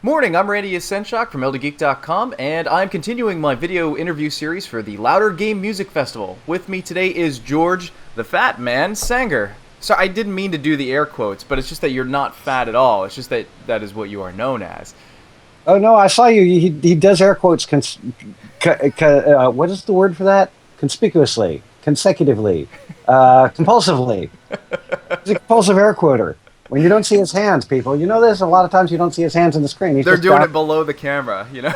Morning, I'm Randy Yasenchak from LDGeek.com, and I'm continuing my video interview series for the Loudr Game Music Festival. With me today is George, the Fat Man Sanger. So I didn't mean to do the air quotes, but it's just that you're not fat at all. It's just that that is what you are known as. Oh no, I saw you. He does air quotes. What is the word for that? Conspicuously, consecutively, compulsively. He's a compulsive air quoter. When you don't see his hands, people, you know this. A lot of times you don't see his hands on the screen. They're doing it below the camera, you know.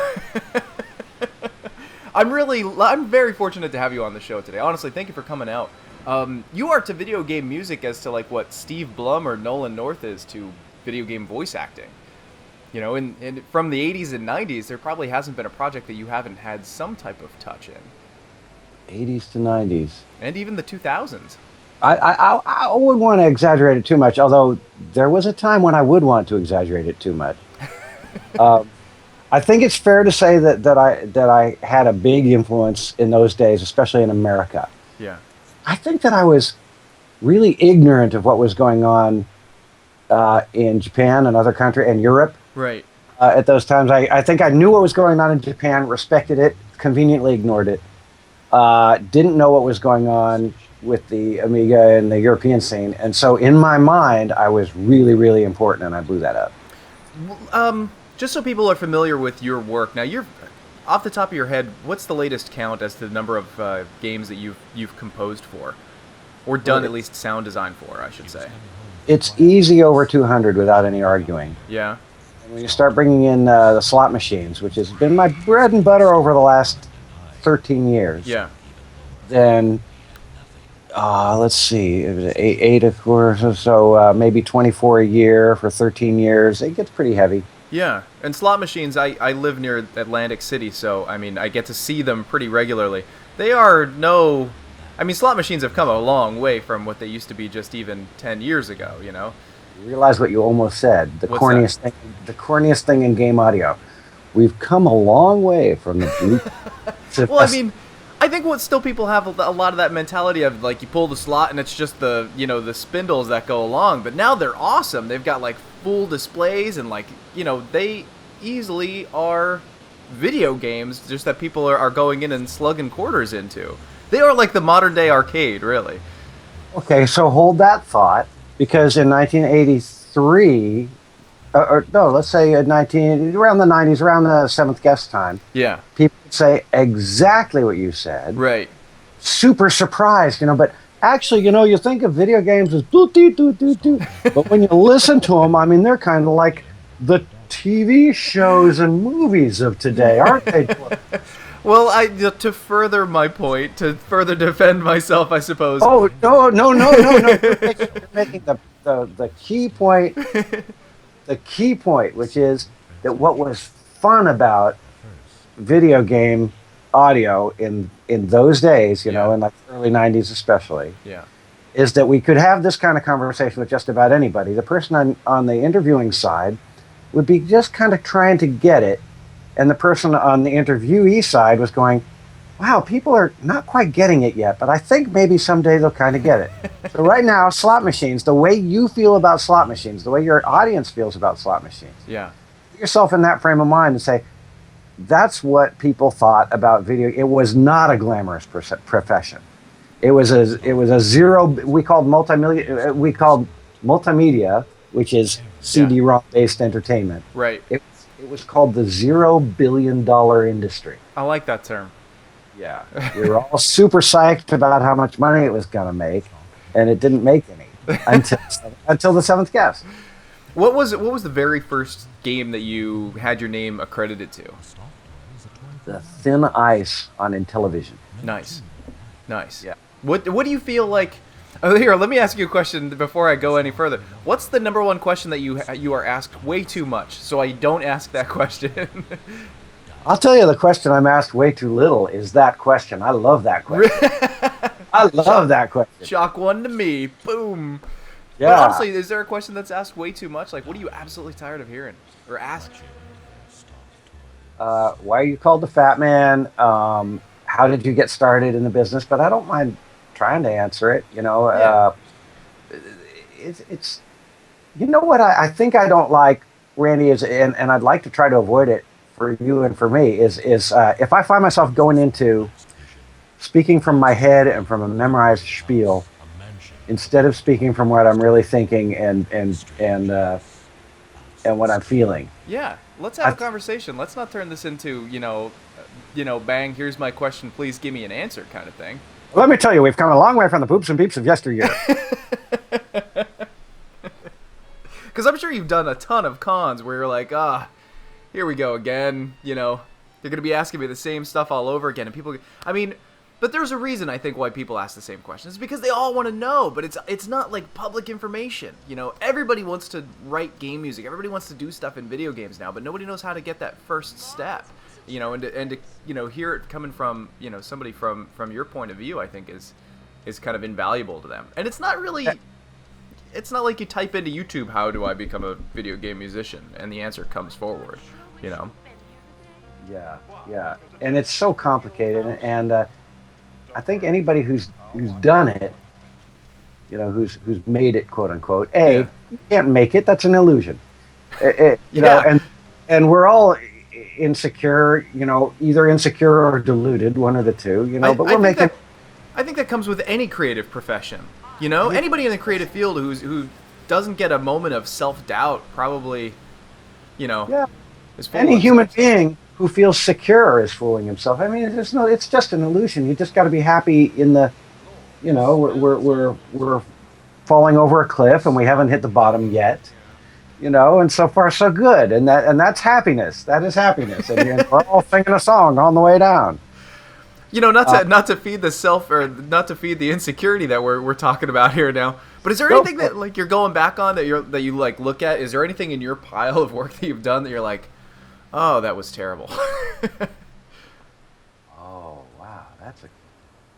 I'm very fortunate to have you on the show today. Honestly, thank you for coming out. You are to video game music as to like what Steve Blum or Nolan North is to video game voice acting. You know, and from the 80s and 90s, there probably hasn't been a project that you haven't had some type of touch in. 80s to 90s. And even the 2000s. I wouldn't want to exaggerate it too much, although there was a time when I would want to exaggerate it too much. I think it's fair to say that I had a big influence in those days, especially in America. Yeah. I think that I was really ignorant of what was going on in Japan and other countries and Europe. Right. At those times, I think I knew what was going on in Japan, respected it, conveniently ignored it. Didn't know what was going on with the Amiga and the European scene, and so in my mind, I was really, really important, and I blew that up. Just so people are familiar with your work, now you're off the top of your head. What's the latest count as to the number of games that you've composed for, or done at least sound design for, I should say? It's easy over 200 without any arguing. Yeah. And when you start bringing in the slot machines, which has been my bread and butter over the last 13 years, yeah, then let's see, it was eight of course, so maybe 24 a year for 13 years. It gets pretty heavy. Yeah, and slot machines, I live near Atlantic City, so I mean, I get to see them pretty regularly. They are slot machines have come a long way from what they used to be just even 10 years ago, you know? You realize what you almost said, the corniest thing in game audio. We've come a long way from the Well, I mean, I think what still people have a lot of that mentality of like you pull the slot and it's just the the spindles that go along. But now they're awesome. They've got like full displays and like they easily are video games just that people are going in and slugging quarters into. They are like the modern day arcade, really. Okay, so hold that thought, because in 1983. Let's say around the 90s, around the seventh guest time. Yeah. People would say exactly what you said. Right. Super surprised, but actually, you think of video games as doo doo doo doo doo. But when you listen to them, I mean, they're kind of like the TV shows and movies of today, aren't they? Well, to further my point, to further defend myself, I suppose. Oh, no. You're making the key point. The key point, which is that what was fun about video game audio in those days, in like the early 90s especially, is that we could have this kind of conversation with just about anybody. The person on the interviewing side would be just kind of trying to get it, and the person on the interviewee side was going, wow, people are not quite getting it yet, but I think maybe someday they'll kind of get it. So right now, slot machines, the way you feel about slot machines, the way your audience feels about slot machines, put yourself in that frame of mind and say, that's what people thought about video. It was not a glamorous profession. It was a zero. We called multimedia, which is CD-ROM based entertainment. Right. It was called the $0 billion industry. I like that term. Yeah, we were all super psyched about how much money it was going to make, and it didn't make any until the seventh guest. What was the very first game that you had your name accredited to? The Thin Ice on Intellivision. Nice. Yeah. What do you feel like? Oh, here, let me ask you a question before I go any further. What's the number one question that you are asked way too much, so I don't ask that question? I'll tell you, the question I'm asked way too little is that question. I love that question. I love that question. Shock one to me. Boom. Yeah. But honestly, is there a question that's asked way too much? Like, what are you absolutely tired of hearing or asked? Why are you called the Fat Man? How did you get started in the business? But I don't mind trying to answer it. It's you know what I think I don't like Randy, is, and I'd like to try to avoid it for you and for me, is if I find myself going into speaking from my head and from a memorized spiel, instead of speaking from what I'm really thinking and what I'm feeling. Yeah, let's have a conversation. Let's not turn this into, bang, here's my question, please give me an answer kind of thing. Let me tell you, we've come a long way from the poops and peeps of yesteryear. Because I'm sure you've done a ton of cons where you're like, here we go again, they're going to be asking me the same stuff all over again. And people, but there's a reason, I think, why people ask the same questions. It's because they all want to know, but it's not like public information. Everybody wants to write game music. Everybody wants to do stuff in video games now, but nobody knows how to get that first step. And to hear it coming from, somebody from your point of view, I think is kind of invaluable to them. And it's not really, it's not like you type into YouTube, how do I become a video game musician? And the answer comes forward, Yeah, and it's so complicated, and I think anybody who's done it, who's made it, quote unquote, you can't make it. That's an illusion. And we're all insecure, either insecure or deluded, one of the two, but we're making. I think that comes with any creative profession. Anybody in the creative field who doesn't get a moment of self-doubt probably, is full any human being who feels secure is fooling himself. It's just an illusion. You just got to be happy in the, we're falling over a cliff and we haven't hit the bottom yet, and so far so good. And that's happiness. That is happiness. And we're all singing a song on the way down. Not to feed the self, or not to feed the insecurity that we're talking about here now. But is there anything that like you're going back on that you like look at? Is there anything in your pile of work that you've done that you're like, oh, that was terrible? Oh, wow,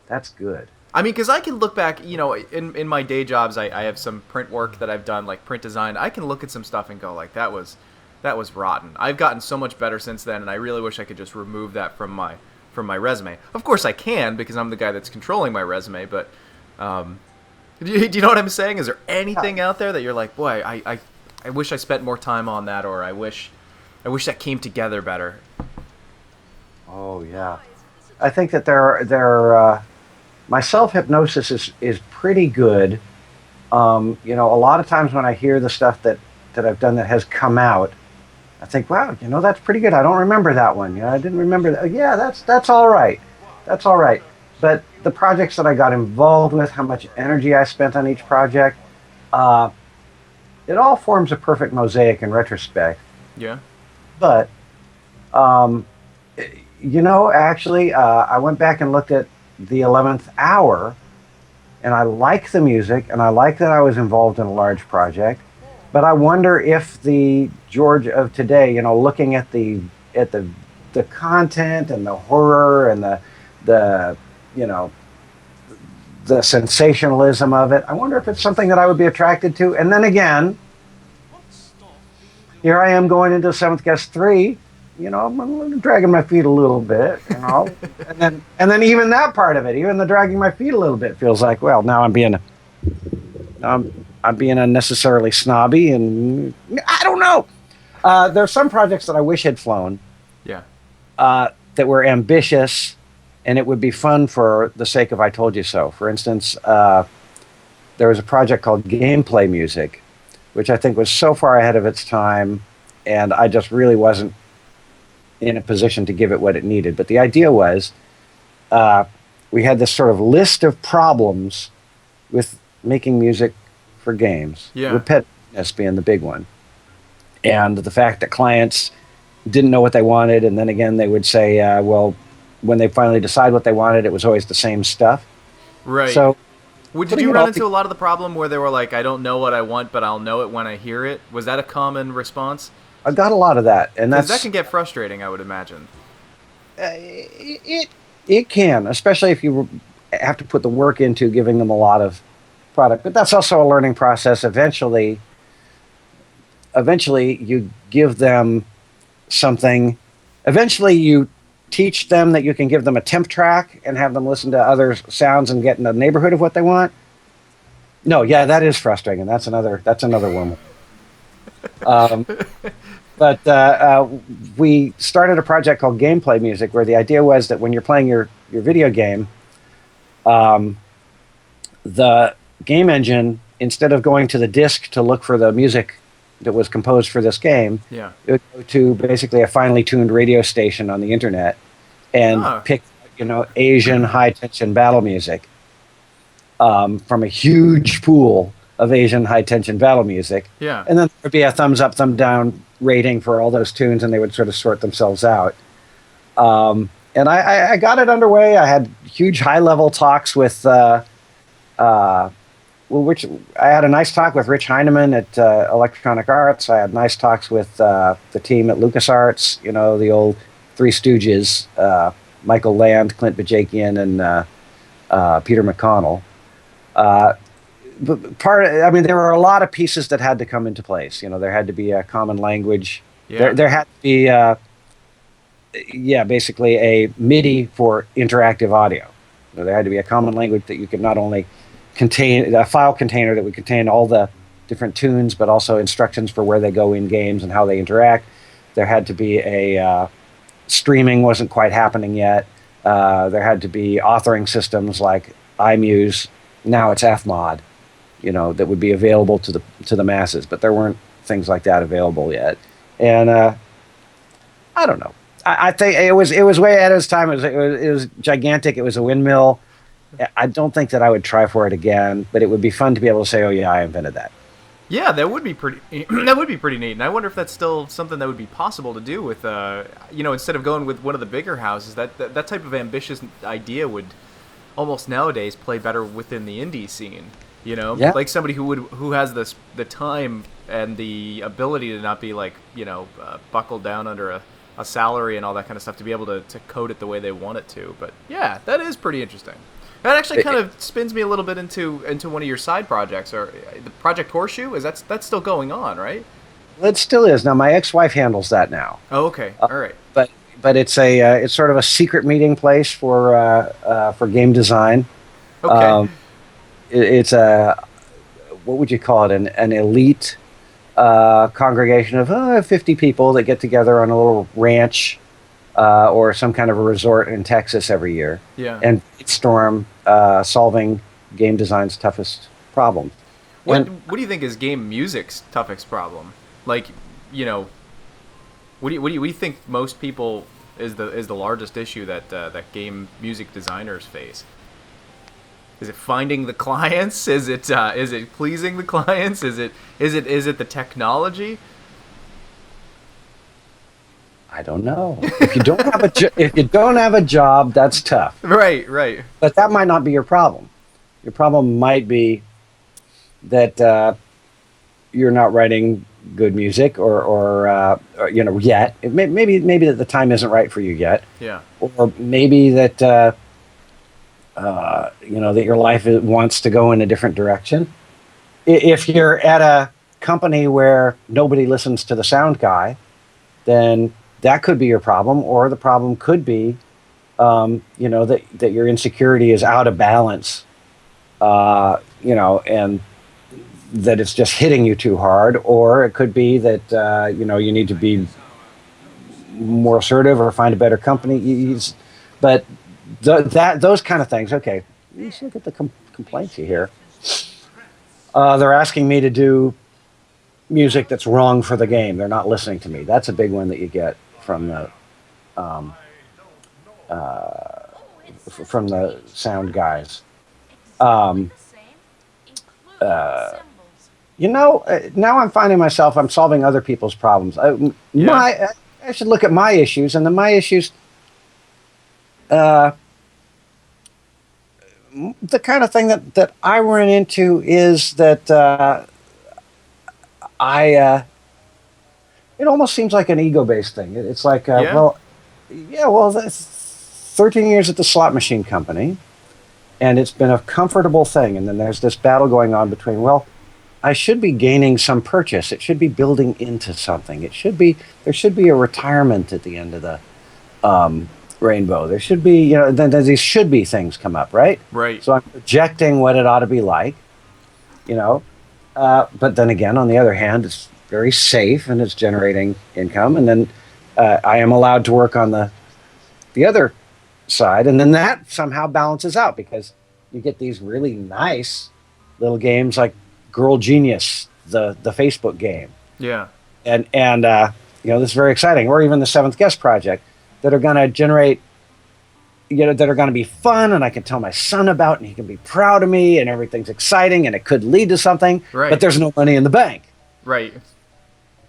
that's good. Because I can look back, in my day jobs, I have some print work that I've done, like print design. I can look at some stuff and go like, that was rotten. I've gotten so much better since then, and I really wish I could just remove that from my resume. Of course I can, because I'm the guy that's controlling my resume, but do you know what I'm saying? Is there anything out there that you're like, boy, I wish I spent more time on that, or I wish that came together better? Oh yeah, I think that there my self-hypnosis is pretty good. A lot of times when I hear the stuff that I've done that has come out, I think, wow, that's pretty good. I don't remember that one. I didn't remember that. Yeah, that's all right. That's all right. But the projects that I got involved with, how much energy I spent on each project, it all forms a perfect mosaic in retrospect. Yeah. But, actually, I went back and looked at the 11th Hour, and I like the music, and I like that I was involved in a large project. But I wonder if the George of today, looking at the content and the horror and the sensationalism of it, I wonder if it's something that I would be attracted to. And then again, here I am going into Seventh Guest 3, I'm dragging my feet a little bit, and then even that part of it, even the dragging my feet a little bit, feels like, well, now I'm being unnecessarily snobby, and I don't know. There's some projects that I wish had flown. Yeah. That were ambitious, and it would be fun for the sake of I told you so. For instance, there was a project called Gameplay Music, which I think was so far ahead of its time, and I just really wasn't in a position to give it what it needed. But the idea was, we had this sort of list of problems with making music for games. Yeah. Repetitiveness being the big one. And the fact that clients didn't know what they wanted, and then again they would say, well, when they finally decide what they wanted, it was always the same stuff. Right. So, did you run into a lot of the problem where they were like, I don't know what I want, but I'll know it when I hear it? Was that a common response? I got a lot of that, and that can get frustrating, I would imagine. It can, especially if you have to put the work into giving them a lot of product. But that's also a learning process. Eventually you give them something. Eventually you teach them that you can give them a temp track and have them listen to other sounds and get in the neighborhood of what they want. No, yeah, that is frustrating. That's another one. Um, but we started a project called Gameplay Music, where the idea was that when you're playing your video game, the game engine, instead of going to the disc to look for the music that was composed for this game, Yeah. it would go to basically a finely tuned radio station on the internet and Huh. pick, Asian high tension battle music from a huge pool of Asian high tension battle music. Yeah. And then there would be a thumbs up, thumb down rating for all those tunes, and they would sort of sort themselves out. And I got it underway. I had huge high level talks with, which I had a nice talk with Rich Heineman at Electronic Arts. I had nice talks with the team at LucasArts, the old Three Stooges, Michael Land, Clint Bajakian, and Peter McConnell. But there were a lot of pieces that had to come into place. There had to be a common language. Yeah. There had to be, basically a MIDI for interactive audio. There had to be a common language that you could not only contain a file container that would contain all the different tunes, but also instructions for where they go in games and how they interact. There had to be a streaming wasn't quite happening yet. There had to be authoring systems like iMuse. Now it's FMod, that would be available to the masses, but there weren't things like that available yet. And I don't know. I think it was way ahead of its time. It was gigantic. It was a windmill. I don't think that I would try for it again, but it would be fun to be able to say, "Oh yeah, I invented that." Yeah, that would be pretty. That would be pretty neat, and I wonder if that's still something that would be possible to do with, instead of going with one of the bigger houses. That type of ambitious idea would almost nowadays play better within the indie scene. Yeah. Like somebody who has the time and the ability to not be like buckled down under a salary and all that kind of stuff, to be able to code it the way they want it to. But yeah, that is pretty interesting. That actually kind of spins me a little bit into one of your side projects, or the Project Horseshoe. That's still going on, right? It still is. Now my ex-wife handles that now. Oh, okay. All right. But it's it's sort of a secret meeting place for game design. Okay. It's what would you call it? An elite congregation of 50 people that get together on a little ranch or some kind of a resort in Texas every year. Yeah. And brainstorm solving game design's toughest problems. What do you think is game music's toughest problem? Like, what do you think most people is the largest issue that game music designers face? Is it finding the clients? Is it pleasing the clients? Is it the technology? I don't know. If you don't have a job, that's tough. Right. But that might not be your problem. Your problem might be that you're not writing good music, or yet. Maybe that the time isn't right for you yet. Yeah. Or maybe that that your life wants to go in a different direction. If you're at a company where nobody listens to the sound guy, then that could be your problem. Or the problem could be, that your insecurity is out of balance, and that it's just hitting you too hard. Or it could be that, you need to be more assertive or find a better company. But those kind of things. Okay, let's look at the complaints you hear. They're asking me to do music that's wrong for the game. They're not listening to me. That's a big one that you get from the sound guys. Now I'm finding myself, I'm solving other people's problems. I should look at my issues, and then my issues, the kind of thing that I run into is that it almost seems like an ego-based thing. It's like, that's 13 years at the slot machine company, and it's been a comfortable thing. And then there's this battle going on between, I should be gaining some purchase. It should be building into something. There should be a retirement at the end of the rainbow. There should be, then these should be things come up, right? Right. So I'm projecting what it ought to be like, but then again, on the other hand, very safe and it's generating income. And then I am allowed to work on the other side, and then that somehow balances out because you get these really nice little games like Girl Genius, the Facebook game. Yeah. And this is very exciting. Or even the Seventh Guest project that are going to generate, that are going to be fun, and I can tell my son about, and he can be proud of me, and everything's exciting, and it could lead to something. Right. But there's no money in the bank. Right.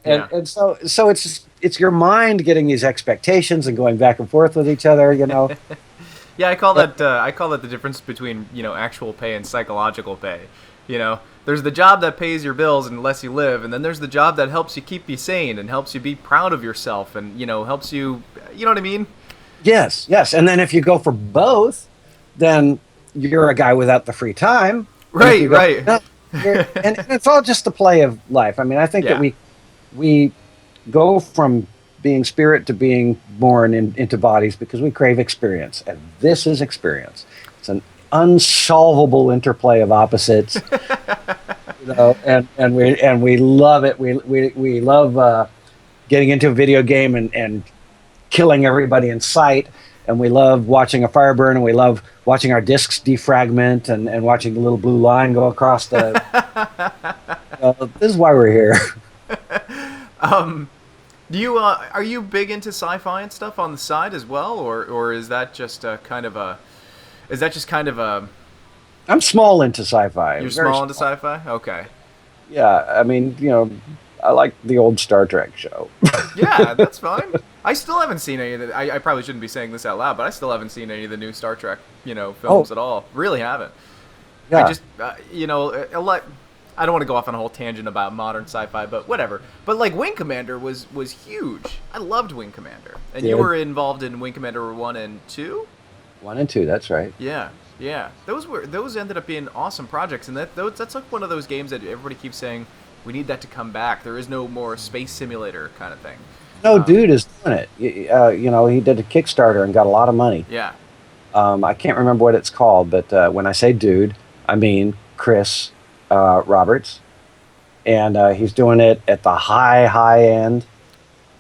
And so it's your mind getting these expectations and going back and forth with each other. Yeah, I call that the difference between actual pay and psychological pay. There's the job that pays your bills and lets you live, and then there's the job that helps you keep you sane and helps you be proud of yourself and helps you. You know what I mean? Yes. And then if you go for both, then you're a guy without the free time. Right. No, and it's all just the play of life. I mean, I think that we go from being spirit to being born into bodies because we crave experience, and this is experience. It's an unsolvable interplay of opposites, and we love it. We love getting into a video game and killing everybody in sight, and we love watching a fire burn, and we love watching our discs defragment and watching the little blue line go across the. This is why we're here. Are you big into sci-fi and stuff on the side as well, or is that just kind of a? I'm small into sci-fi. You're small into sci-fi? Okay. Yeah, I mean, I like the old Star Trek show. Yeah, that's fine. I still haven't seen any of the. I probably shouldn't be saying this out loud, but I still haven't seen any of the new Star Trek, films at all. Really haven't. Yeah. I just, a lot. I don't want to go off on a whole tangent about modern sci-fi, but whatever. But like Wing Commander was huge. I loved Wing Commander, and you were involved in Wing Commander 1 and 2. 1 and 2, that's right. Yeah. Those ended up being awesome projects, and that's like one of those games that everybody keeps saying we need that to come back. There is no more space simulator kind of thing. No, dude is doing it. He did a Kickstarter and got a lot of money. Yeah. I can't remember what it's called, but when I say dude, I mean Chris Roberts, and he's doing it at the high end.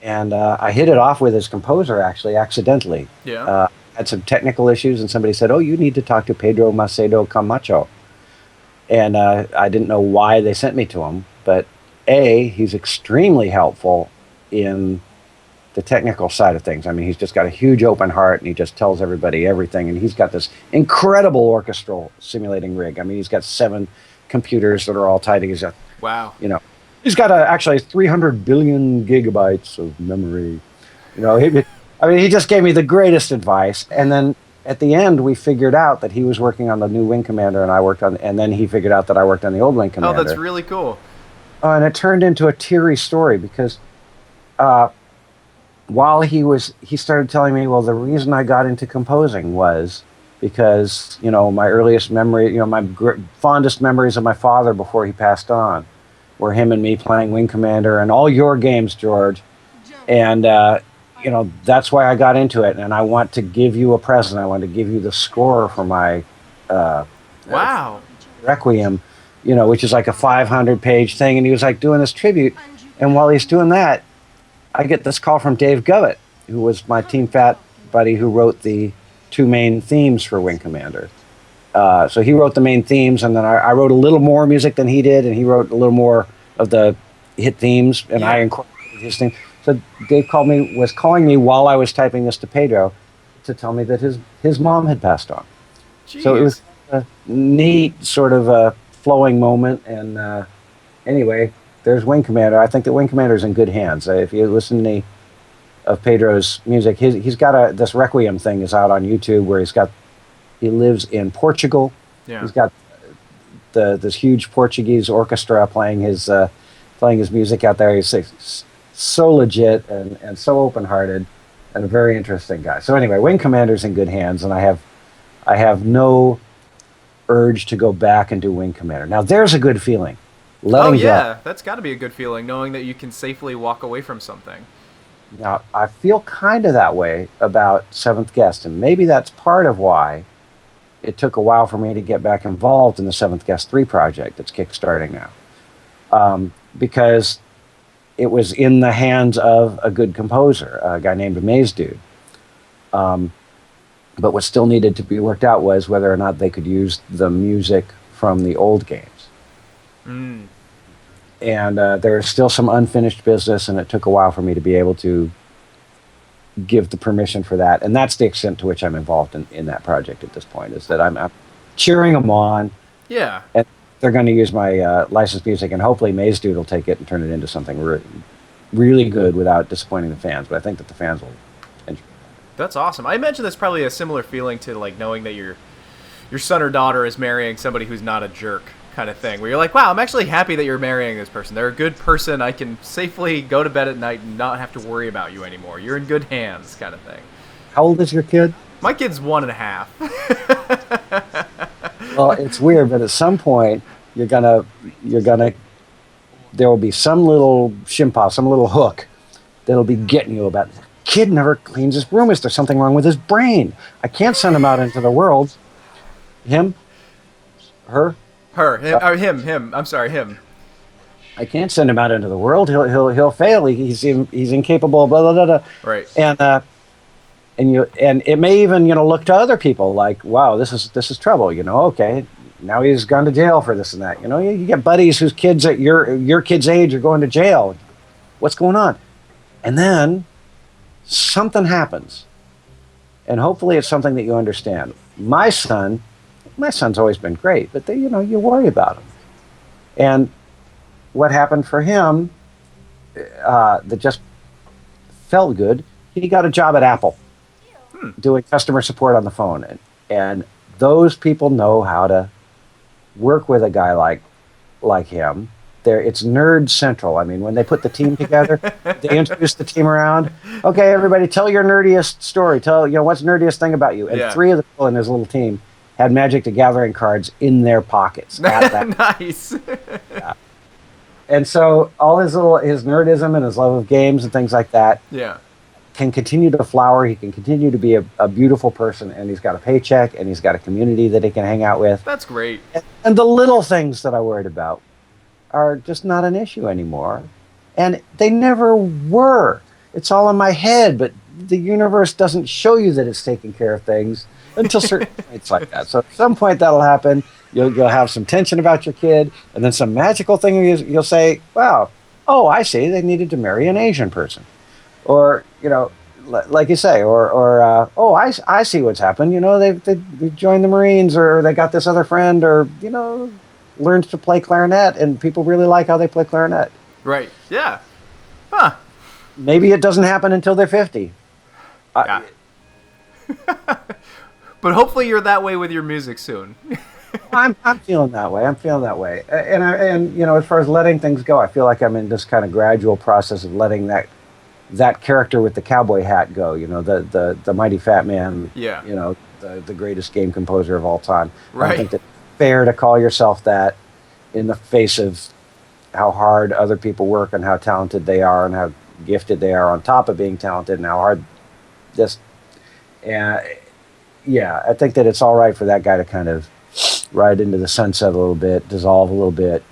And I hit it off with his composer actually accidentally. Yeah. Had some technical issues, and somebody said, "Oh, you need to talk to Pedro Macedo Camacho." And I didn't know why they sent me to him, but he's extremely helpful in the technical side of things. I mean, he's just got a huge open heart, and he just tells everybody everything. And he's got this incredible orchestral simulating rig. I mean, he's got 7 computers that are all tied together. Wow. He's got actually 300 billion gigabytes of memory. He just gave me the greatest advice. And then at the end, we figured out that he was working on the new Wing Commander, and then he figured out that I worked on the old Wing Commander. Oh, that's really cool. And it turned into a teary story because while he started telling me, well, the reason I got into composing was because, my earliest memory, my fondest memories of my father before he passed on were him and me playing Wing Commander and all your games, George. And, that's why I got into it. And I want to give you a present. I want to give you the score for my wow Requiem, which is like a 500-page thing. And he was like doing this tribute. And while he's doing that, I get this call from Dave Govett, who was my Team Fat buddy who wrote the 2 main themes for Wing Commander. So he wrote the main themes, and then I wrote a little more music than he did, and he wrote a little more of the hit themes, and I incorporated his theme. So Dave was calling me while I was typing this to Pedro to tell me that his mom had passed on. Jeez. So it was a neat sort of a flowing moment, and anyway, there's Wing Commander. I think that Wing Commander is in good hands. If you listen to any of Pedro's music, he's got this Requiem thing is out on YouTube where he lives in Portugal. Yeah. He's got this huge Portuguese orchestra playing his music out there. He's so legit and so open-hearted and a very interesting guy. So anyway, Wing Commander's in good hands, and I have no urge to go back and do Wing Commander. Now there's a good feeling. That's got to be a good feeling, knowing that you can safely walk away from something. Now, I feel kind of that way about Seventh Guest, and maybe that's part of why it took a while for me to get back involved in the Seventh Guest 3 project that's kickstarting now. Because it was in the hands of a good composer, a guy named Maze Dude. But what still needed to be worked out was whether or not they could use the music from the old games. Mm. And there's still some unfinished business, and it took a while for me to be able to give the permission for that. And that's the extent to which I'm involved in that project at this point, is that I'm cheering them on. Yeah. And they're going to use my licensed music, and hopefully Maze Dude will take it and turn it into something really good without disappointing the fans. But I think that the fans will enjoy it. That's awesome. I imagine that's probably a similar feeling to like knowing that your son or daughter is marrying somebody who's not a jerk, kind of thing, where you're like, wow, I'm actually happy that you're marrying this person. They're a good person. I can safely go to bed at night and not have to worry about you anymore. You're in good hands, kind of thing. How old is your kid? My kid's 1.5. Well, it's weird, but at some point you're gonna there will be some little shimpa, some little hook that'll be getting you about, kid never cleans his room. Is there something wrong with his brain? I can't send him out into the world. Him? Her? Her. Him. I'm sorry, him. I can't send him out into the world. He'll fail. He's incapable. Blah blah blah blah. Right. And it may even look to other people like, wow, this is trouble. Okay, now he's gone to jail for this and that. You get buddies whose kids at your kid's age are going to jail. What's going on? And then something happens, and hopefully it's something that you understand. My son's always been great, but you worry about him. And what happened for him that just felt good, he got a job at Apple doing customer support on the phone. And those people know how to work with a guy like him. It's nerd central. I mean, when they put the team together, they introduce the team around. Okay, everybody, tell your nerdiest story. Tell, what's the nerdiest thing about you. And 3 of the people in his little team had Magic the Gathering cards in their pockets. At that Nice. yeah. And so all his nerdism and his love of games and things like that can continue to flower. He can continue to be a beautiful person, and he's got a paycheck, and he's got a community that he can hang out with. That's great. And the little things that I worried about are just not an issue anymore. And they never were. It's all in my head, but the universe doesn't show you that it's taking care of things until certain points like that. So at some point that'll happen. You'll have some tension about your kid, and then some magical thing you'll say, wow, oh, I see, they needed to marry an Asian person. Or, like you say, or oh, I see what's happened. They joined the Marines, or they got this other friend, or, learned to play clarinet, and people really like how they play clarinet. Right, yeah. Huh. Maybe it doesn't happen until they're 50. Yeah. But hopefully you're that way with your music soon. I'm feeling that way. And as far as letting things go, I feel like I'm in this kind of gradual process of letting that character with the cowboy hat go. The mighty fat man. Yeah. The greatest game composer of all time. Right. I think that it's fair to call yourself that in the face of how hard other people work and how talented they are and how gifted they are on top of being talented and how hard this. Yeah, I think that it's all right for that guy to kind of ride into the sunset a little bit, dissolve a little bit.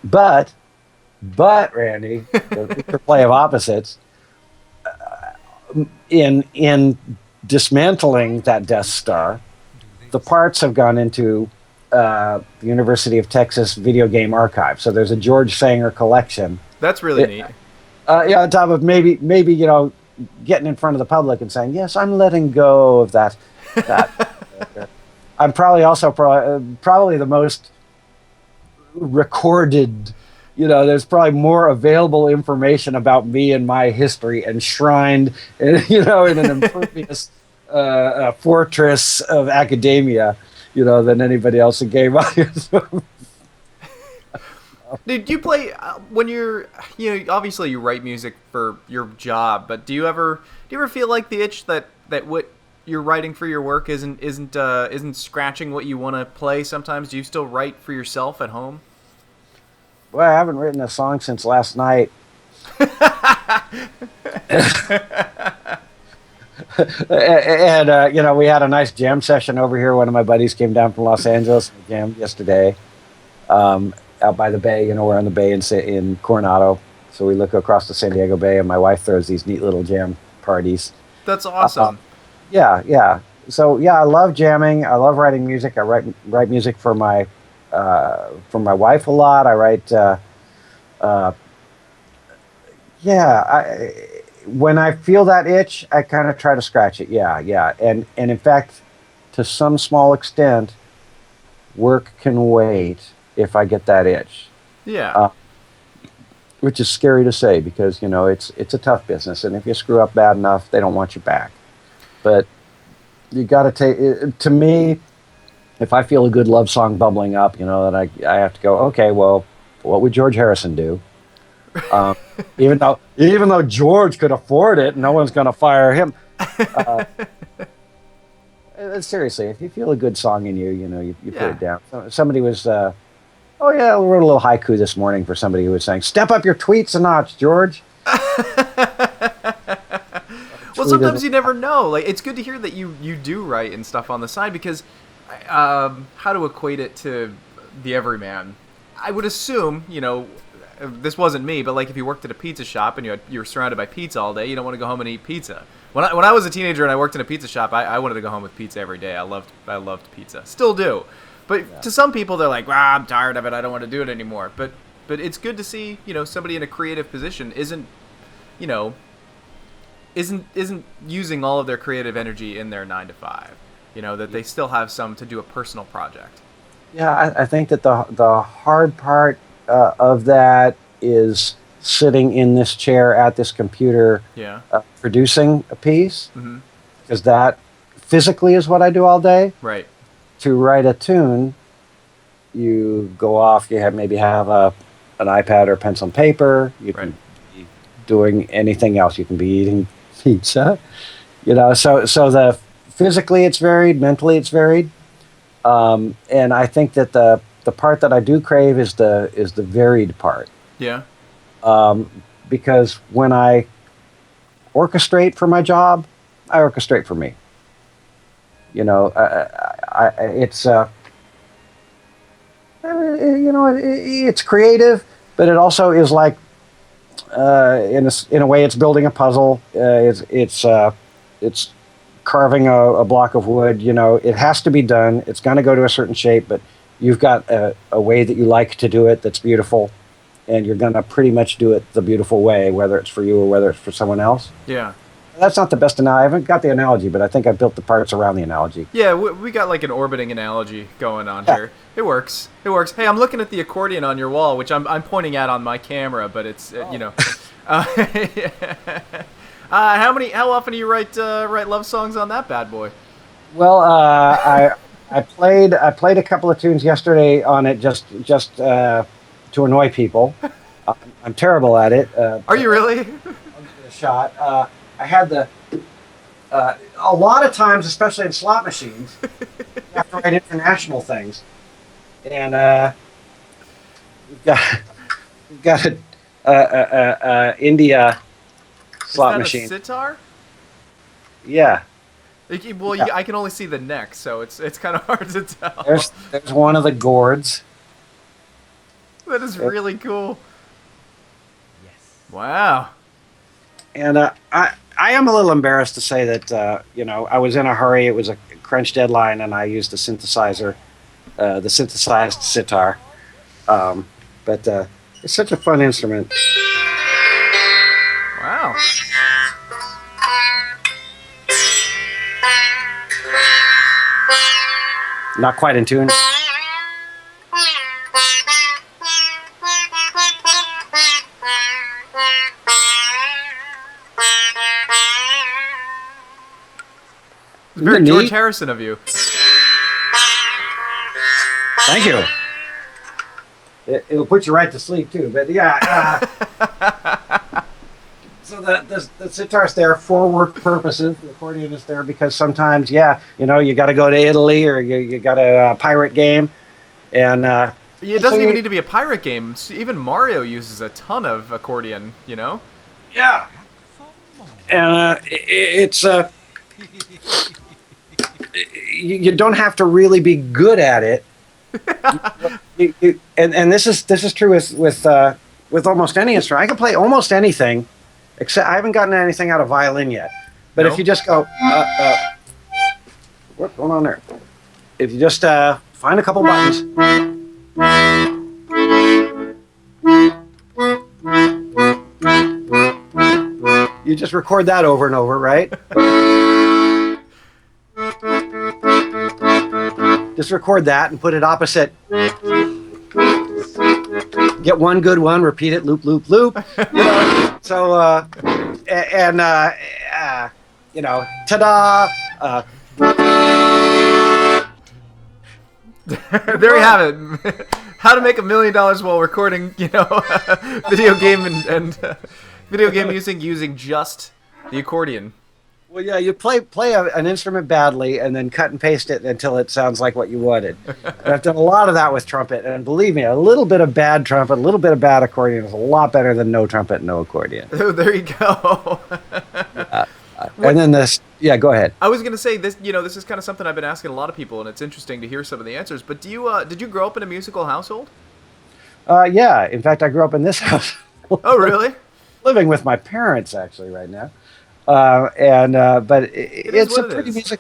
But Randy, the interplay of opposites, in dismantling that Death Star, the parts have gone into the University of Texas Video Game Archive. So there's a George Sanger collection. That's really neat. On top of maybe getting in front of the public and saying, yes, I'm letting go of that. I'm probably also probably the most recorded. There's probably more available information about me and my history enshrined, in an impervious fortress of academia, than anybody else in game audience. Did you play when you're, obviously you write music for your job, but do you ever feel like the itch that what you're writing for your work isn't scratching what you want to play sometimes? Do you still write for yourself at home? Well, I haven't written a song since last night. And we had a nice jam session over here. One of my buddies came down from Los Angeles and jammed yesterday. out by the bay. We're on the bay in Coronado, so we look across the San Diego Bay, and my wife throws these neat little jam parties. That's awesome. Yeah. So yeah, I love jamming. I love writing music. I write music for my wife a lot. I write. When I feel that itch, I kind of try to scratch it. Yeah. And in fact, to some small extent, work can wait if I get that itch. Yeah. Which is scary to say because, it's a tough business. And if you screw up bad enough, they don't want you back. But you got to take it. To me, if I feel a good love song bubbling up, that I have to go, okay, well, what would George Harrison do? Even though George could afford it, no one's going to fire him. Seriously, if you feel a good song in you, you put it down. Somebody was, I wrote a little haiku this morning for somebody who was saying, "Step up your tweets a notch, George." Well, sometimes you never know. Like, it's good to hear that you do write and stuff on the side because, how to equate it to the everyman? I would assume, this wasn't me, but like if you worked at a pizza shop and you were surrounded by pizza all day, you don't want to go home and eat pizza. When I was a teenager and I worked in a pizza shop, I wanted to go home with pizza every day. I loved pizza, still do. But to some people, they're like, I'm tired of it. I don't want to do it anymore. But it's good to see, somebody in a creative position isn't using all of their creative energy in their 9 to 5. That they still have some to do a personal project. Yeah, I think that the hard part of that is sitting in this chair at this computer, producing a piece, because that physically is what I do all day. Right. To write a tune, you go off. You maybe have an iPad or pencil and paper. You can be doing anything else. You can be eating pizza. So the physically it's varied, mentally it's varied. And I think that the part that I do crave is the varied part. Yeah. Because when I orchestrate for my job, I orchestrate for me. It's creative, but it also is like in a way it's building a puzzle. It's carving a block of wood. It has to be done. It's going to go to a certain shape, but you've got a way that you like to do it that's beautiful, and you're going to pretty much do it the beautiful way, whether it's for you or whether it's for someone else. Yeah. That's not the best analogy. I haven't got the analogy, but I think I built the parts around the analogy. Yeah, we got like an orbiting analogy going on here. It works. Hey, I'm looking at the accordion on your wall, which I'm pointing at on my camera, but it's How often do you write love songs on that bad boy? Well, I played a couple of tunes yesterday on it just to annoy people. I'm terrible at it. Are you really? I'll give it a shot. I had a lot of times, especially in slot machines, you have to write international things, and we've got a India slot machine. Is that a sitar? Yeah. I can only see the neck, so it's kind of hard to tell. There's one of the gourds. That is really cool. Yes. Wow. And I am a little embarrassed to say that I was in a hurry. It was a crunch deadline, and I used the synthesizer, the synthesized sitar. But it's such a fun instrument. Wow. Not quite in tune. Very George Harrison of you. Thank you. It'll put you right to sleep too. But yeah. So the sitar's there for work purposes. The accordion is there because sometimes, you got to go to Italy or you got a pirate game, and it doesn't even need to be a pirate game. Even Mario uses a ton of accordion. Yeah. And it's you don't have to really be good at it. And this is true with almost any instrument. I can play almost anything, except I haven't gotten anything out of violin yet. But if you just go, what's going on there? If you just find a couple buttons. You just record that over and over, right? Just record that and put it opposite. Get one good one, repeat it, loop, loop, loop. So, ta-da! There you have it. How to make $1 million while recording, video game and video game music using just the accordion. Well, yeah, you play an instrument badly and then cut and paste it until it sounds like what you wanted. And I've done a lot of that with trumpet, and believe me, a little bit of bad trumpet, a little bit of bad accordion is a lot better than no trumpet, no accordion. Oh, there you go. And then go ahead. I was gonna say this. This is kind of something I've been asking a lot of people, and it's interesting to hear some of the answers. But did you grow up in a musical household? Yeah. In fact, I grew up in this house. Oh, really? Living with my parents actually right now, but it's a pretty music.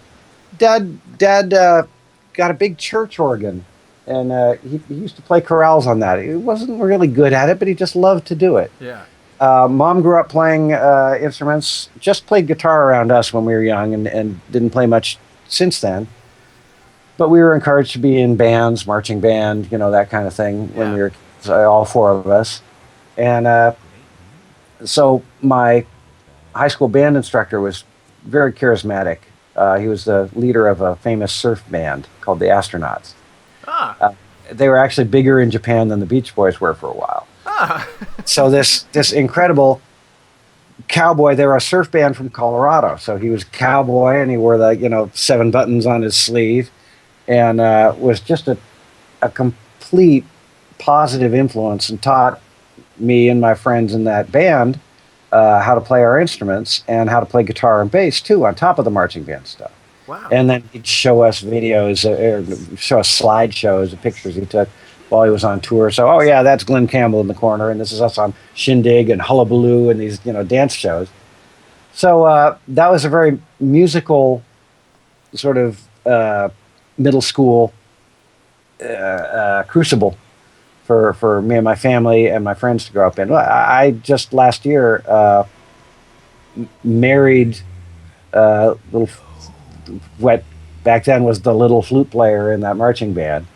Dad got a big church organ, and he used to play chorales on that. He wasn't really good at it, but he just loved to do it. Yeah. Mom grew up playing instruments, just played guitar around us when we were young and didn't play much since then. But we were encouraged to be in bands, marching band, that kind of thing when we were kids, all four of us. And so my high school band instructor was very charismatic. He was the leader of a famous surf band called the Astronauts. They were actually bigger in Japan than the Beach Boys were for a while. So this incredible cowboy, they were a surf band from Colorado. So he was a cowboy and he wore the 7 buttons on his sleeve and was just a complete positive influence and taught me and my friends in that band how to play our instruments and how to play guitar and bass too on top of the marching band stuff. Wow. And then he'd show us videos, show us slideshows of pictures he took while he was on tour. So, that's Glenn Campbell in the corner, and this is us on Shindig and Hullabaloo and these, dance shows. So that was a very musical sort of middle school crucible for me and my family and my friends to grow up in. I just last year married little what back then was the little flute player in that marching band.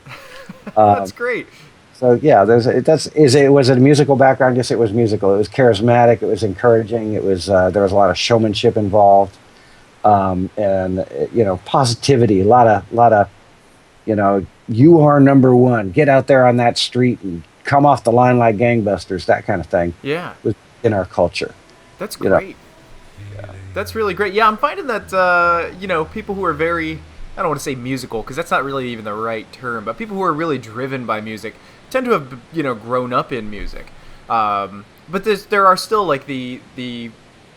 That's great. So yeah, it was a musical background. Yes, it was musical. It was charismatic. It was encouraging. It was there was a lot of showmanship involved, and positivity. A lot of you are number one. Get out there on that street and come off the line like gangbusters. That kind of thing. Yeah, was in our culture. That's great. Yeah. That's really great. Yeah, I'm finding that people who are very, I don't want to say musical because that's not really even the right term, but people who are really driven by music tend to have grown up in music. But there are still like the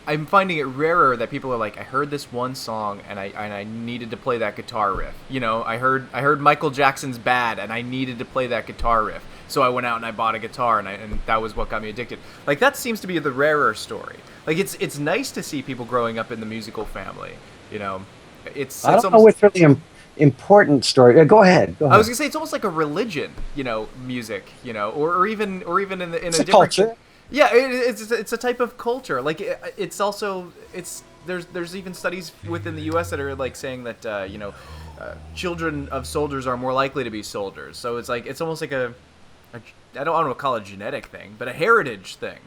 I'm finding it rarer that people are like, I heard this one song and I needed to play that guitar riff. I heard Michael Jackson's Bad and I needed to play that guitar riff. So I went out and I bought a guitar and that was what got me addicted. Like that seems to be the rarer story. Like it's nice to see people growing up in the musical family. It's I don't know what's really important story. Go ahead. I was gonna say it's almost like a religion, music, or even in a different culture. Yeah, it's a type of culture. Like it's also there's even studies within the U.S. that are like saying that children of soldiers are more likely to be soldiers. So it's almost like I don't want to call it a genetic thing, but a heritage thing.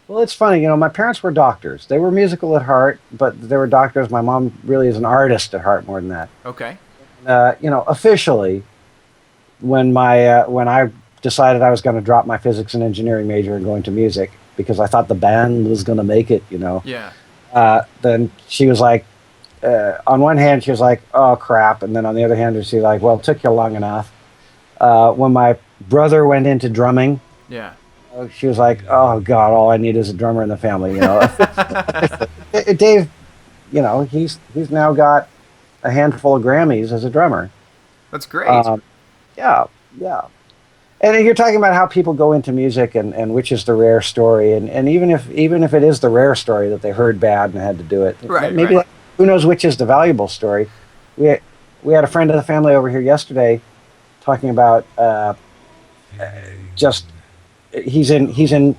Well, it's funny, my parents were doctors. They were musical at heart, but they were doctors. My mom really is an artist at heart more than that. Okay. Officially, when I decided I was going to drop my physics and engineering major and go into music because I thought the band was going to make it, Yeah. Then she was like, on one hand, she was like, oh, crap. And then on the other hand, she was like, well, it took you long enough. When my brother went into drumming, yeah, she was like, oh, God, all I need is a drummer in the family, Dave, he's now got a handful of Grammys as a drummer. That's great. Yeah. Yeah. And you're talking about how people go into music and which is the rare story, and even if it is the rare story that they heard bad and had to do it, Right, maybe right. who knows which is the valuable story. We we had a friend of the family over here yesterday talking about just he's in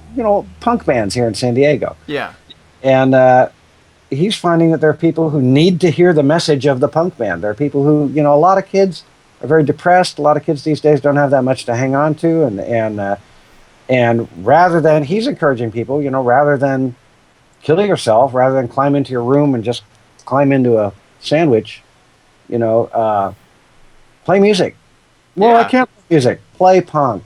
punk bands here in San Diego, Yeah. and he's finding that there are people who need to hear the message of the punk band. There are people who, a lot of kids are very depressed. A lot of kids these days don't have that much to hang on to, and rather than he's encouraging people, rather than kill yourself, rather than climb into your room and just climb into a sandwich, play music. Well, I Yeah. can't play music. Play punk.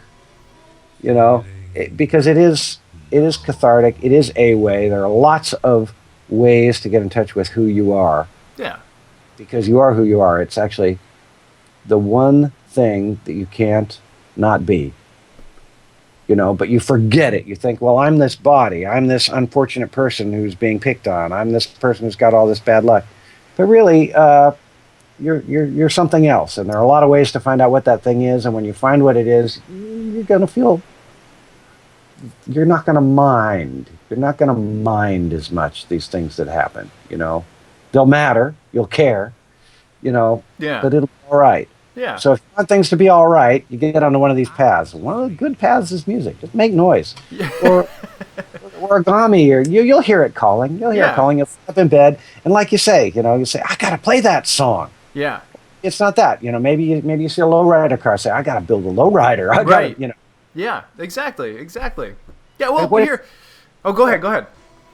Because it is cathartic. It is a way. There are lots of ways to get in touch with who you are, Yeah. because you are who you are. It's actually the one thing that you can't not be. But you forget it. You think, well, I'm this body. I'm this unfortunate person who's being picked on. I'm this person who's got all this bad luck. But really, you're something else. And there are a lot of ways to find out what that thing is. And when you find what it is, you're going to feel. You're not going to mind. You're not going to mind as much these things that happen. They'll matter. You'll care. Yeah. But it'll be all right. Yeah. So if you want things to be all right, you get onto one of these paths. One of the good paths is music. Just make noise. Or origami, or you'll hear it calling. You'll hear it calling. You'll sit up in bed, and like you say, you say, I gotta play that song. Yeah. It's not that. Maybe you see a lowrider car, say, I gotta build a lowrider. I Right. gotta. Yeah. Exactly. Yeah. Well, What if- here. Oh, go ahead. Go ahead.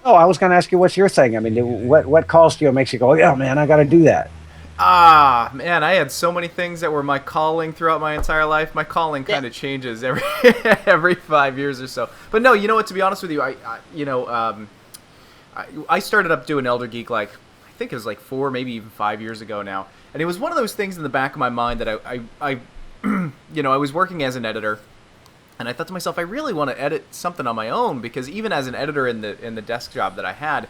Oh, I was gonna ask you, what's your thing? I mean, what calls to you and makes you go, yeah, man, I gotta do that. Ah, man, I had so many things that were my calling throughout my entire life. My calling kind of changes every every 5 years or so. But no, you know what? To be honest with you, I started up doing Elder Geek I think it was 4, maybe even 5 years ago now. And it was one of those things in the back of my mind that I I was working as an editor, and I thought to myself, I really want to edit something on my own, because even as an editor in the desk job that I had,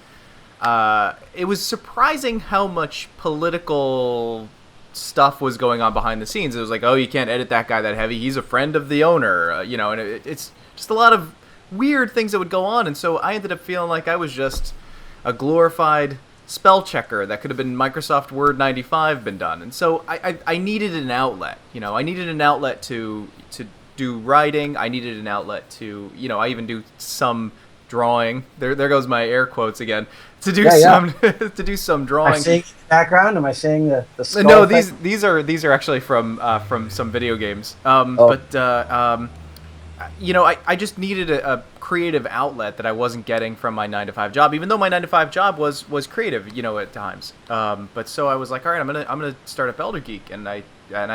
it was surprising how much political stuff was going on behind the scenes. It was like, oh, you can't edit that guy that heavy. He's a friend of the owner, and it's just a lot of weird things that would go on. And so I ended up feeling like I was just a glorified spell checker that could have been Microsoft Word 95 been done. And so I needed an outlet. I needed an outlet to do writing. I needed an outlet to, I even do some drawing. There goes my air quotes again. To do to do some drawing. Am I seeing the background? Am I seeing the skull? No, these are actually from some video games. But I just needed a creative outlet that I wasn't getting from my 9-to-5 job, even though my 9-to-5 job was creative, at times. But so I was like, all right, I'm gonna start up Elder Geek, and I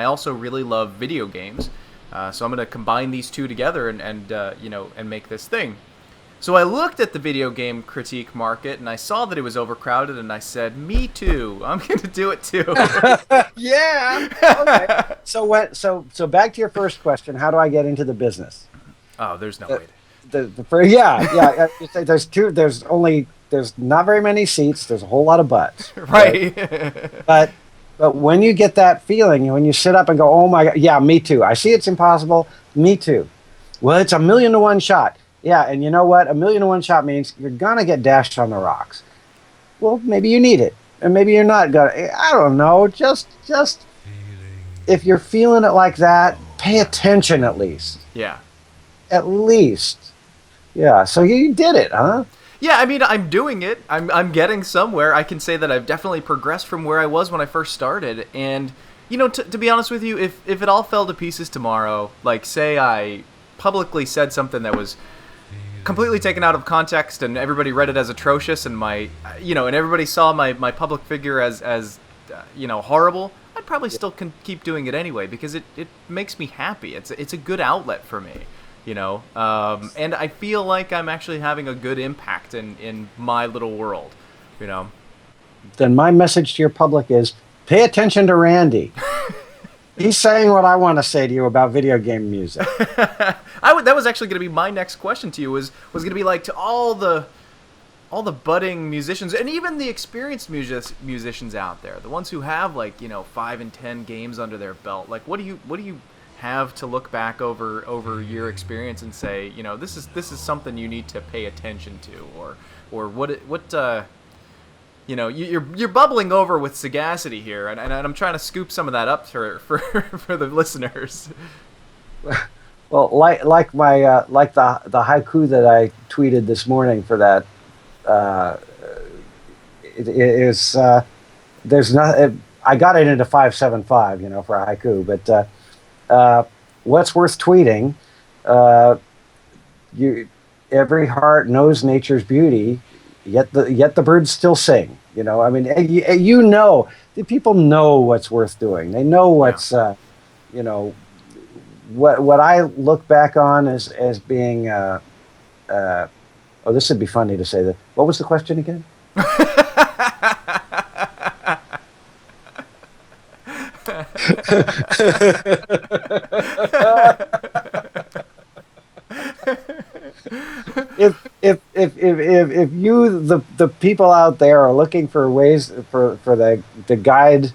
also really love video games, so I'm gonna combine these two together and make this thing. So I looked at the video game critique market, and I saw that it was overcrowded, and I said, me too. I'm going to do it too. Yeah. Okay. So back to your first question, how do I get into the business? Oh, there's no way. Yeah. There's not very many seats. There's a whole lot of butts. Right. But when you get that feeling, when you sit up and go, oh my God, yeah, me too. I see it's impossible. Me too. Well, it's 1,000,000 to 1 shot. Yeah, and you know what? 1,000,000 to 1 shot means you're gonna get dashed on the rocks. Well, maybe you need it, and maybe you're not gonna. I don't know. Just if you're feeling it like that, pay attention at least. Yeah. At least. Yeah. So you did it, huh? Yeah, I mean, I'm doing it. I'm getting somewhere. I can say that I've definitely progressed from where I was when I first started. And to be honest with you, if it all fell to pieces tomorrow, like say I publicly said something that was completely taken out of context and everybody read it as atrocious, and and everybody saw my public figure as horrible, I'd probably still keep doing it anyway, because it makes me happy. It's a good outlet for me, and I feel like I'm actually having a good impact in my little world, Then my message to your public is, pay attention to Randy. He's saying what I want to say to you about video game music. That was actually going to be my next question to you. Was going to be like, to all the budding musicians, and even the experienced musicians out there, the ones who have 5 and 10 games under their belt. Like, what do you have to look back over your experience and say, you know, this is something you need to pay attention to, or what you know, you're bubbling over with sagacity here, and I'm trying to scoop some of that up for for the listeners. Well, like my like the haiku that I tweeted this morning for that, it is there's not. I got it into 575, you know, for a haiku, but what's worth tweeting? Every heart knows nature's beauty. Yet the birds still sing. You know, I mean, you know, the people know what's worth doing. They know what's, you know, what I look back on as being. Oh, this would be funny to say that. What was the question again? If you the people out there are looking for ways for the guide,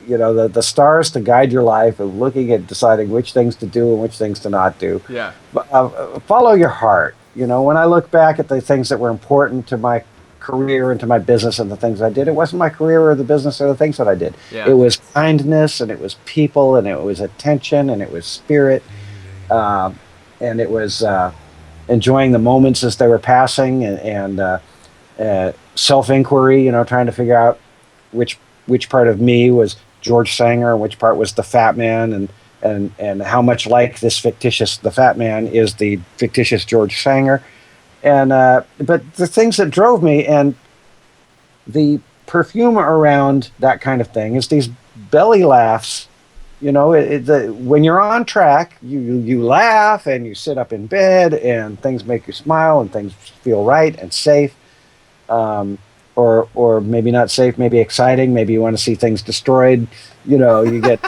you know, the stars to guide your life, and looking at deciding which things to do and which things to not do, follow your heart. You know, when I look back at the things that were important to my career and to my business and the things I did, it wasn't my career or the business or the things that I did. It was kindness, and it was people, and it was attention, and it was spirit, and it was enjoying the moments as they were passing, and self-inquiry, you know, trying to figure out which part of me was George Sanger and which part was the Fat Man, and how much like the Fat Man is the fictitious George Sanger. And but the things that drove me, and the perfume around that kind of thing, is these belly laughs. You know, when you're on track, you laugh, and you sit up in bed, and things make you smile, and things feel right and safe, or maybe not safe, maybe exciting, maybe you want to see things destroyed. You know, you get,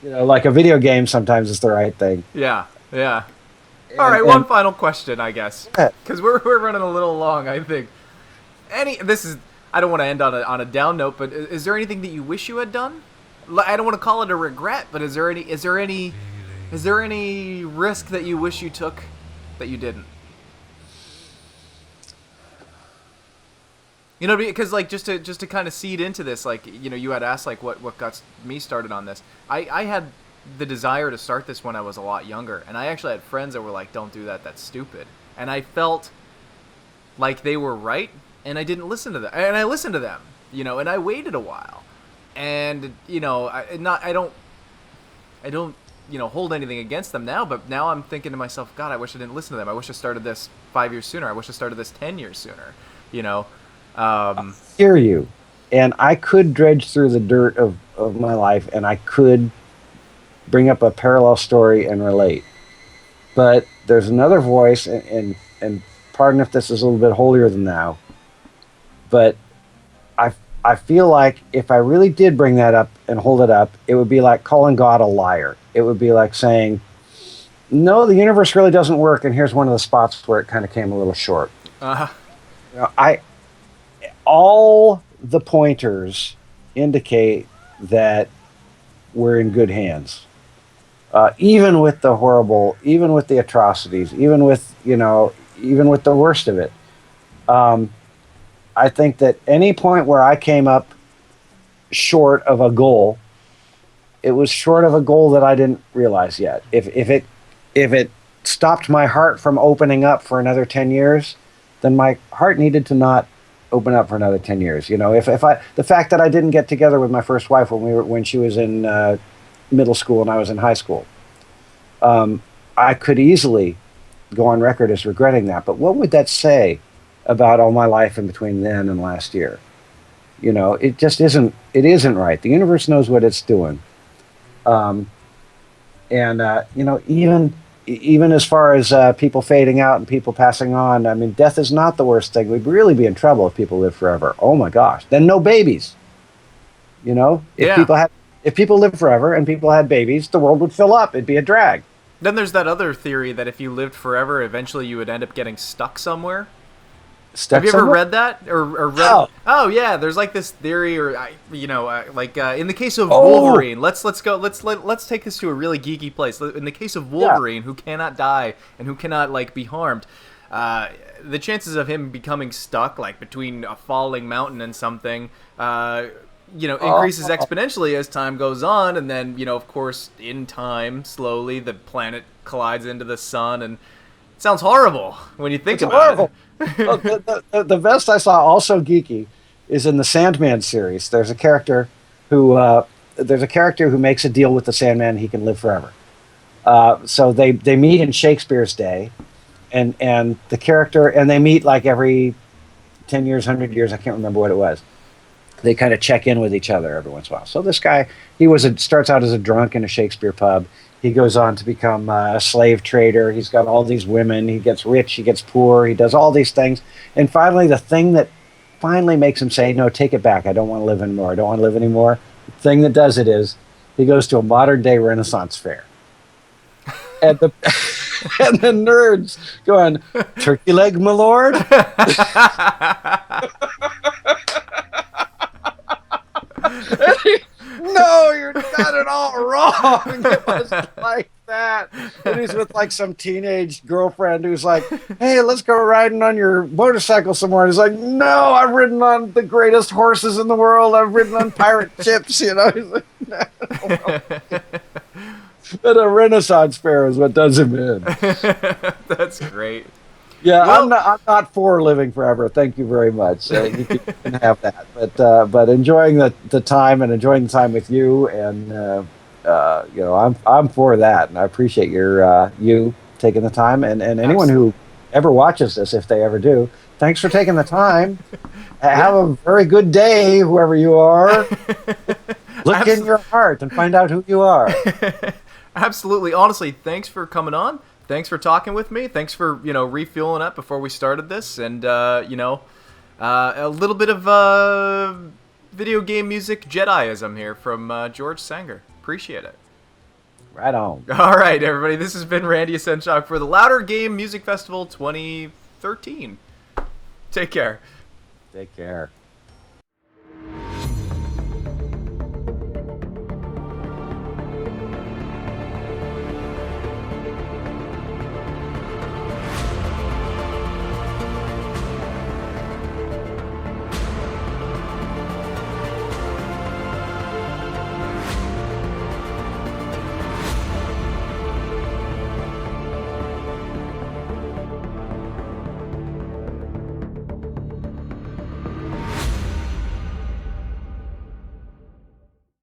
you know, like a video game sometimes is the right thing. Yeah. All right, one final question, I guess, because we're running a little long, I think. I don't want to end on a down note, but is there anything that you wish you had done? I don't want to call it a regret, but is there any risk that you wish you took that you didn't? You know, because like just to kind of seed into this, like, you know, you had asked like what got me started on this. I had the desire to start this when I was a lot younger, and I actually had friends that were like, "Don't do that, that's stupid," and I felt like they were right, and I didn't listen to them, and I listened to them, you know, and I waited a while, and you know, I don't you know, hold anything against them now, but now I'm thinking to myself, God, I wish I didn't listen to them. I wish I started this 5 years sooner. I wish I started this 10 years sooner. You know. I hear you, and I could dredge through the dirt of my life, and I could bring up a parallel story and relate. But there's another voice, and pardon if this is a little bit holier than thou, but I feel like if I really did bring that up and hold it up, it would be like calling God a liar. It would be like saying, no, the universe really doesn't work, and here's one of the spots where it kind of came a little short. You know, all the pointers indicate that we're in good hands. Even with the horrible, even with the atrocities, even with the worst of it. I think that any point where I came up short of a goal, it was short of a goal that I didn't realize yet. If it stopped my heart from opening up for another 10 years, then my heart needed to not open up for another 10 years. You know, the fact that I didn't get together with my first wife when she was in middle school and I was in high school, I could easily go on record as regretting that. But what would that say about all my life in between then and last year? You know, it just isn't. It isn't right. The universe knows what it's doing. You know, even as far as people fading out and people passing on, I mean, death is not the worst thing. We'd really be in trouble if people live forever. Oh my gosh! Then no babies. You know, if people lived forever and people had babies, the world would fill up. It'd be a drag. Then there's that other theory that if you lived forever, eventually you would end up getting stuck somewhere. Have you ever Symbol? read that or read? No. Oh yeah, there's like this theory, or in the case of Oh. Wolverine, let's take this to a really geeky place. In the case of Wolverine, who cannot die and who cannot like be harmed, the chances of him becoming stuck like between a falling mountain and something, increases exponentially as time goes on, and then of course, in time, slowly the planet collides into the sun, and it sounds horrible when you think about it. Well, the best I saw, also geeky, is in the Sandman series. There's a character who makes a deal with the Sandman. He can live forever. So they meet in Shakespeare's day, and the character, and they meet like every 10 years, 100 years. I can't remember what it was. They kind of check in with each other every once in a while. So this guy, starts out as a drunk in a Shakespeare pub. He goes on to become a slave trader. He's got all these women. He gets rich. He gets poor. He does all these things. And finally, the thing that finally makes him say, no, take it back. I don't want to live anymore. I don't want to live anymore. The thing that does it is he goes to a modern-day Renaissance fair. And the and the nerds going, turkey leg, my lord? No, you're not at all wrong. It was like that. And he's with like some teenage girlfriend who's like, hey, let's go riding on your motorcycle somewhere. And he's like, no, I've ridden on the greatest horses in the world. I've ridden on pirate ships, He's like, no. But a Renaissance fair is what does him in. That's great. Yeah, well, I'm not for living forever. Thank you very much. You can have that, but enjoying the time and enjoying the time with you, and I'm for that, and I appreciate you taking the time, and anyone who ever watches this, if they ever do, thanks for taking the time. Have a very good day, whoever you are. Look in your heart and find out who you are. Absolutely, honestly, thanks for coming on. Thanks for talking with me. Thanks for, refueling up before we started this. And, a little bit of video game music Jediism here from George Sanger. Appreciate it. Right on. All right, everybody. This has been Randy Yasenchak for the Loudr Game Music Festival 2013. Take care. Take care.